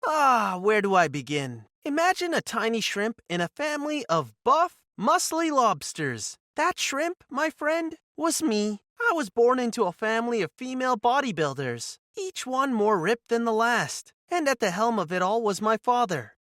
Where do I begin? Imagine a tiny shrimp in a family of buff, muscly lobsters. That shrimp, my friend, was me. I was born into a family of female bodybuilders, each one more ripped than the last, and at the helm of it all was my father.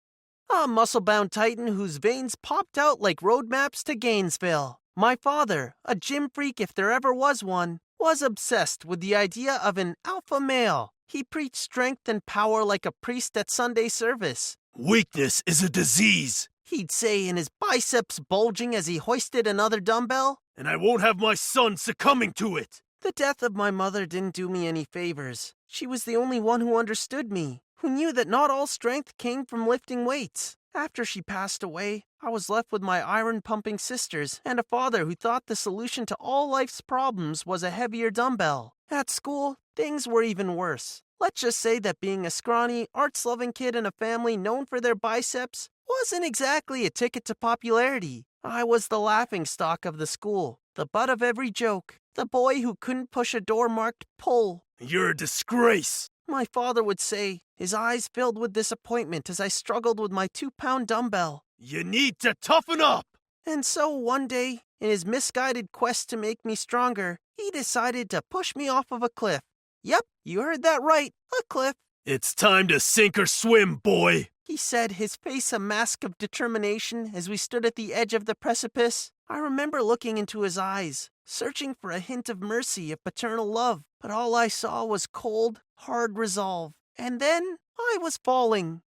A muscle-bound titan whose veins popped out like road maps to Gainesville. My father, a gym freak if there ever was one, was obsessed with the idea of an alpha male. He preached strength and power like a priest at Sunday service. "Weakness is a disease," He'd say, in his biceps bulging as he hoisted another dumbbell. "and I won't have my son succumbing to it." The death of my mother didn't do me any favors. She was the only one who understood me, who knew that not all strength came from lifting weights. After she passed away, I was left with my iron-pumping sisters and a father who thought the solution to all life's problems was a heavier dumbbell. At school, things were even worse. Let's just say that being a scrawny, arts-loving kid in a family known for their biceps wasn't exactly a ticket to popularity. I was the laughingstock of the school, the butt of every joke, the boy who couldn't push a door marked pull. "You're a disgrace," My father would say, his eyes filled with disappointment as I struggled with my 2-pound dumbbell. "You need to toughen up." And so one day, in his misguided quest to make me stronger, he decided to push me off of a cliff. Yep, you heard that right, a cliff. "It's time to sink or swim, boy." He said, his face a mask of determination as we stood at the edge of the precipice. I remember looking into his eyes, searching for a hint of mercy, of paternal love, but all I saw was cold, hard resolve. And then I was falling.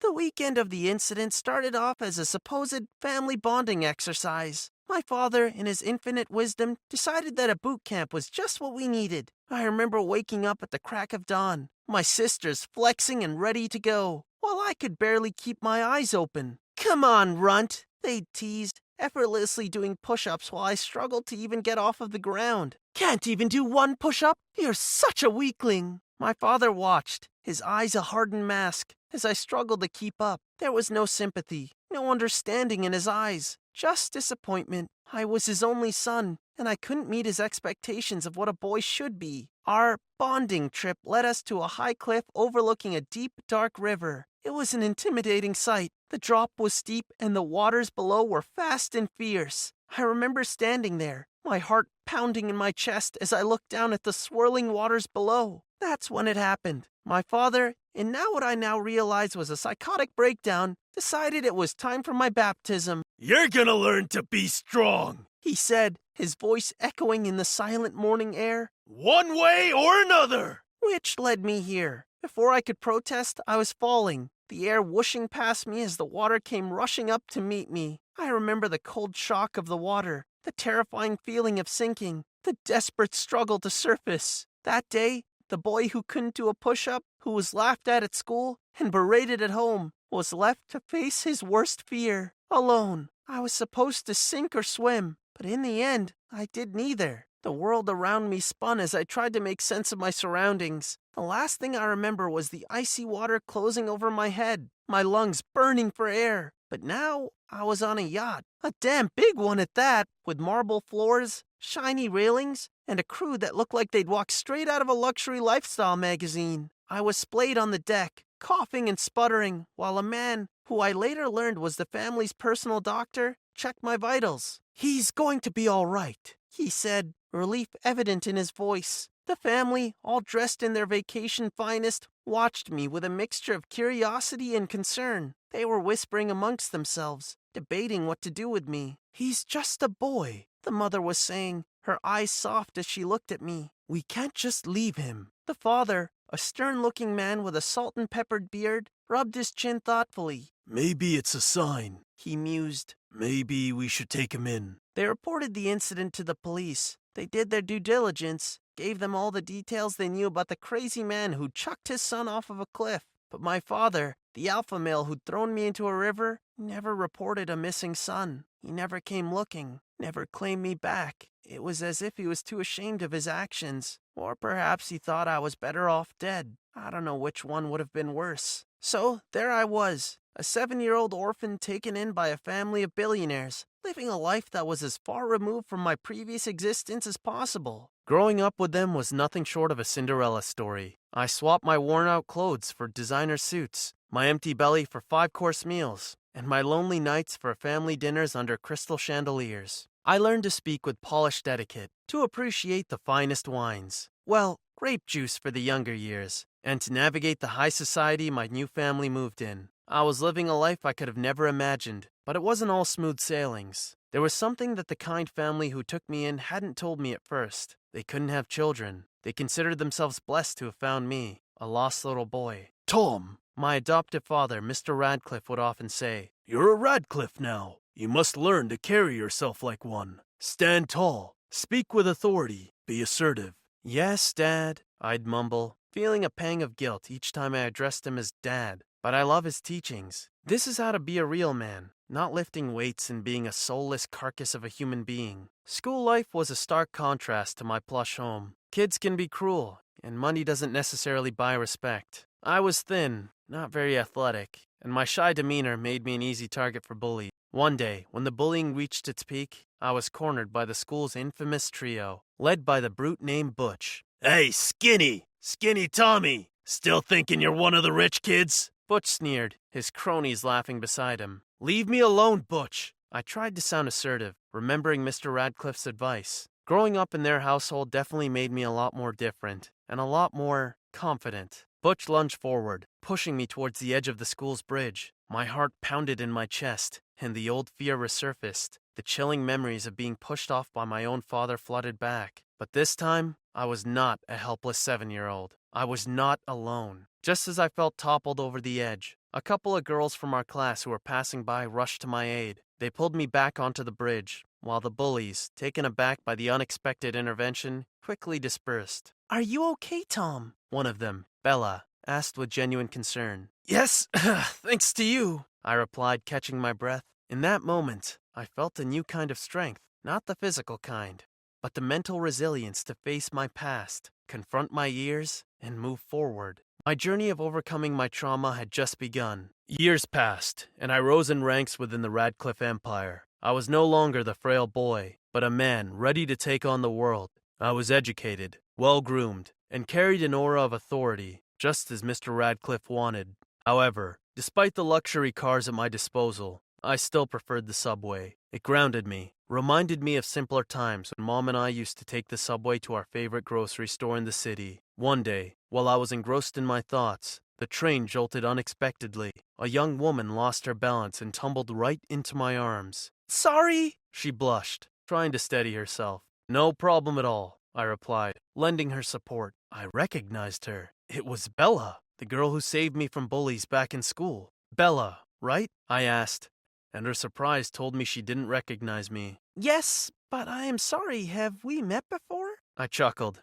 The weekend of the incident started off as a supposed family bonding exercise. My father, in his infinite wisdom, decided that a boot camp was just what we needed. I remember waking up at the crack of dawn, my sisters flexing and ready to go, while I could barely keep my eyes open. "Come on, runt," they teased, effortlessly doing push-ups while I struggled to even get off of the ground. "Can't even do one push-up? You're such a weakling." My father watched, his eyes a hardened mask, as I struggled to keep up. There was no sympathy, no understanding in his eyes, just disappointment. I was his only son, and I couldn't meet his expectations of what a boy should be. Our bonding trip led us to a high cliff overlooking a deep, dark river. It was an intimidating sight. The drop was steep, and the waters below were fast and fierce. I remember standing there, my heart pounding in my chest as I looked down at the swirling waters below. That's when it happened. My father, in now what I now realize was a psychotic breakdown, decided it was time for my baptism. "You're gonna learn to be strong," he said, his voice echoing in the silent morning air. "one way or another." Which led me here. Before I could protest, I was falling, the air whooshing past me as the water came rushing up to meet me. I remember the cold shock of the water, the terrifying feeling of sinking, the desperate struggle to surface. That day, the boy who couldn't do a push-up, who was laughed at school and berated at home, was left to face his worst fear, alone. I was supposed to sink or swim, but in the end, I did neither. The world around me spun as I tried to make sense of my surroundings. The last thing I remember was the icy water closing over my head, my lungs burning for air. But now I was on a yacht, a damn big one at that, with marble floors, shiny railings, and a crew that looked like they'd walked straight out of a luxury lifestyle magazine. I was splayed on the deck, coughing and sputtering, while a man, who I later learned was the family's personal doctor, checked my vitals. "He's going to be all right," he said, relief evident in his voice. The family, all dressed in their vacation finest, watched me with a mixture of curiosity and concern. They were whispering amongst themselves, debating what to do with me. "He's just a boy," the mother was saying, her eyes soft as she looked at me. "We can't just leave him." The father, a stern-looking man with a salt-and-peppered beard, rubbed his chin thoughtfully. "Maybe it's a sign," he mused. "Maybe we should take him in." They reported the incident to the police. They did their due diligence, gave them all the details they knew about the crazy man who chucked his son off of a cliff. But my father, the alpha male who'd thrown me into a river, never reported a missing son. He never came looking, never claimed me back. It was as if he was too ashamed of his actions. Or perhaps he thought I was better off dead. I don't know which one would have been worse. So there I was, a 7-year-old orphan taken in by a family of billionaires, living a life that was as far removed from my previous existence as possible. Growing up with them was nothing short of a Cinderella story. I swapped my worn-out clothes for designer suits, my empty belly for five-course meals, and my lonely nights for family dinners under crystal chandeliers. I learned to speak with polished etiquette, to appreciate the finest wines. Well, grape juice for the younger years, and to navigate the high society my new family moved in. I was living a life I could have never imagined, but it wasn't all smooth sailings. There was something that the kind family who took me in hadn't told me at first. They couldn't have children. They considered themselves blessed to have found me, a lost little boy. Tom, My adoptive father, Mr. Radcliffe, would often say, you're a Radcliffe now. You must learn to carry yourself like one. Stand tall. Speak with authority. Be assertive. "Yes, Dad," I'd mumble, feeling a pang of guilt each time I addressed him as Dad. But I love his teachings. This is how to be a real man, not lifting weights and being a soulless carcass of a human being. School life was a stark contrast to my plush home. Kids can be cruel, and money doesn't necessarily buy respect. I was thin, not very athletic, and my shy demeanor made me an easy target for bullies. One day, when the bullying reached its peak, I was cornered by the school's infamous trio, led by the brute named Butch. Hey, Skinny! Skinny Tommy! Still thinking you're one of the rich kids? Butch sneered, his cronies laughing beside him. "Leave me alone, Butch!" I tried to sound assertive, remembering Mr. Radcliffe's advice. Growing up in their household definitely made me a lot more different, and a lot more confident. Butch lunged forward, pushing me towards the edge of the school's bridge. My heart pounded in my chest, and the old fear resurfaced. The chilling memories of being pushed off by my own father flooded back. But this time, I was not a helpless 7-year-old. I was not alone. Just as I felt toppled over the edge, a couple of girls from our class who were passing by rushed to my aid. They pulled me back onto the bridge, while the bullies, taken aback by the unexpected intervention, quickly dispersed. "Are you okay, Tom?" One of them, Bella, asked with genuine concern. Yes, thanks to you. I replied, catching my breath. In that moment, I felt a new kind of strength, not the physical kind, but the mental resilience to face my past, confront my years, and move forward. My journey of overcoming my trauma had just begun. Years passed, and I rose in ranks within the Radcliffe Empire. I was no longer the frail boy, but a man ready to take on the world. I was educated, well-groomed, and carried an aura of authority, just as Mr. Radcliffe wanted. However, despite the luxury cars at my disposal, I still preferred the subway. It grounded me, reminded me of simpler times when Mom and I used to take the subway to our favorite grocery store in the city. One day, while I was engrossed in my thoughts, the train jolted unexpectedly. A young woman lost her balance and tumbled right into my arms. "Sorry," She blushed, trying to steady herself. "No problem at all," I replied, lending her support. I recognized her. It was Bella, the girl who saved me from bullies back in school. "Bella, right?" I asked, and her surprise told me she didn't recognize me. "Yes, but I am sorry. Have we met before?" I chuckled.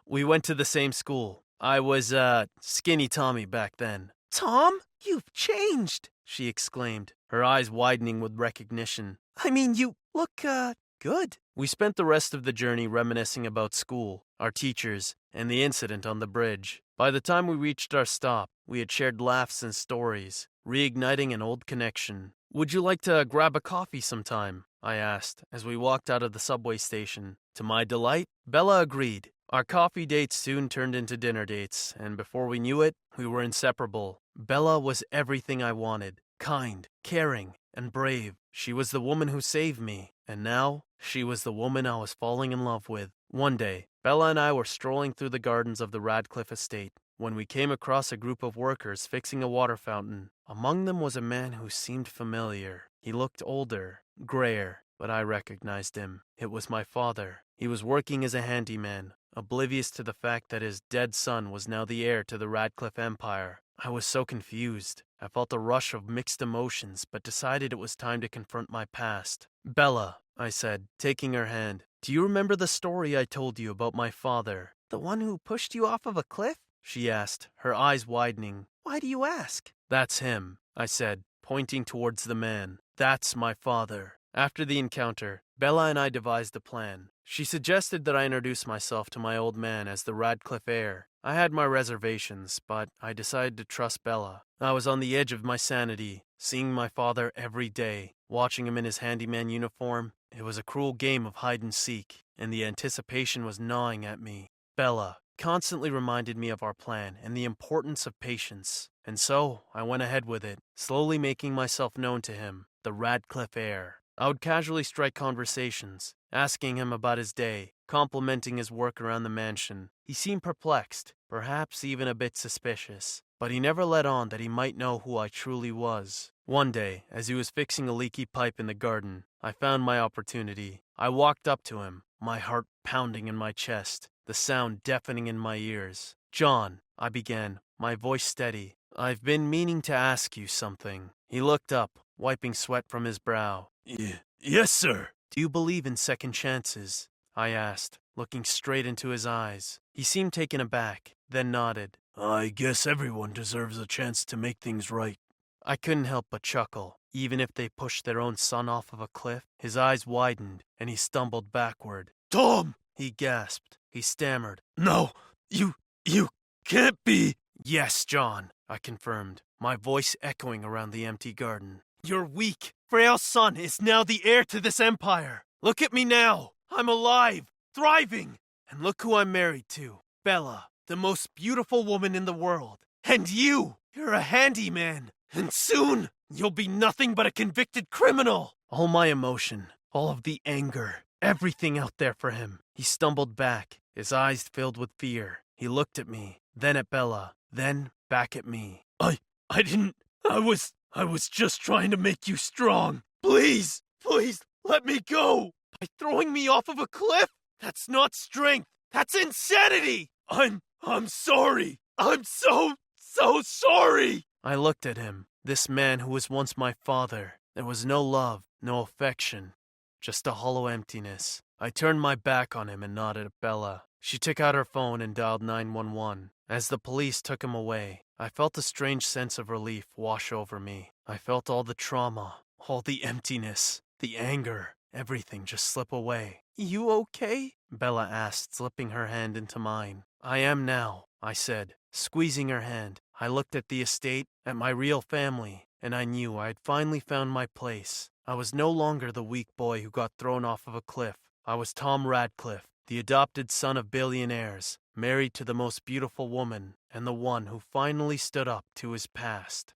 We went to the same school. I was, Skinny Tommy back then. "Tom, you've changed," She exclaimed, her eyes widening with recognition. "I mean, you look, good." We spent the rest of the journey reminiscing about school, our teachers, and the incident on the bridge. By the time we reached our stop, we had shared laughs and stories, reigniting an old connection. "Would you like to grab a coffee sometime?" I asked, as we walked out of the subway station. To my delight, Bella agreed. Our coffee dates soon turned into dinner dates, and before we knew it, we were inseparable. Bella was everything I wanted. Kind, caring, and brave. She was the woman who saved me, and now, she was the woman I was falling in love with. One day, Bella and I were strolling through the gardens of the Radcliffe estate when we came across a group of workers fixing a water fountain. Among them was a man who seemed familiar. He looked older, grayer, but I recognized him. It was my father. He was working as a handyman, oblivious to the fact that his dead son was now the heir to the Radcliffe Empire. I was so confused. I felt a rush of mixed emotions, but decided it was time to confront my past. "Bella," I said, taking her hand, "do you remember the story I told you about my father?" "The one who pushed you off of a cliff?" She asked, her eyes widening. "Why do you ask?" "That's him," I said, pointing towards the man. "That's my father." After the encounter, Bella and I devised a plan. She suggested that I introduce myself to my old man as the Radcliffe heir. I had my reservations, but I decided to trust Bella. I was on the edge of my sanity, seeing my father every day, watching him in his handyman uniform. It was a cruel game of hide and seek, and the anticipation was gnawing at me. Bella constantly reminded me of our plan and the importance of patience, and so I went ahead with it, slowly making myself known to him, the Radcliffe heir. I would casually strike conversations, asking him about his day, complimenting his work around the mansion. He seemed perplexed, perhaps even a bit suspicious, but he never let on that he might know who I truly was. One day, as he was fixing a leaky pipe in the garden, I found my opportunity. I walked up to him, my heart pounding in my chest, the sound deafening in my ears. "John," I began, my voice steady, "I've been meaning to ask you something." He looked up, wiping sweat from his brow. Yes, sir." "Do you believe in second chances?" I asked, looking straight into his eyes. He seemed taken aback, then nodded. "I guess everyone deserves a chance to make things right." I couldn't help but chuckle. Even if they pushed their own son off of a cliff? His eyes widened, and he stumbled backward. "Tom!" he gasped. He stammered. "No, you can't be." "Yes, John," I confirmed, my voice echoing around the empty garden. "Your weak, frail son is now the heir to this empire. Look at me now. I'm alive, thriving. And look who I'm married to. Bella, the most beautiful woman in the world. And you're a handyman. And soon, you'll be nothing but a convicted criminal." All my emotion, all of the anger, everything out there for him. He stumbled back, his eyes filled with fear. He looked at me, then at Bella, then back at me. I didn't. I was just trying to make you strong. Please, let me go. By throwing me off of a cliff? That's not strength. That's insanity. I'm sorry. I'm so sorry. I looked at him, this man who was once my father. There was no love, no affection, just a hollow emptiness. I turned my back on him and nodded at Bella. She took out her phone and dialed 911. As the police took him away, I felt a strange sense of relief wash over me. I felt all the trauma, all the emptiness, the anger, everything just slip away. You okay? Bella asked, slipping her hand into mine. "I am now," I said, squeezing her hand. I looked at the estate, at my real family, and I knew I had finally found my place. I was no longer the weak boy who got thrown off of a cliff. I was Tom Radcliffe, the adopted son of billionaires, married to the most beautiful woman, and the one who finally stood up to his past.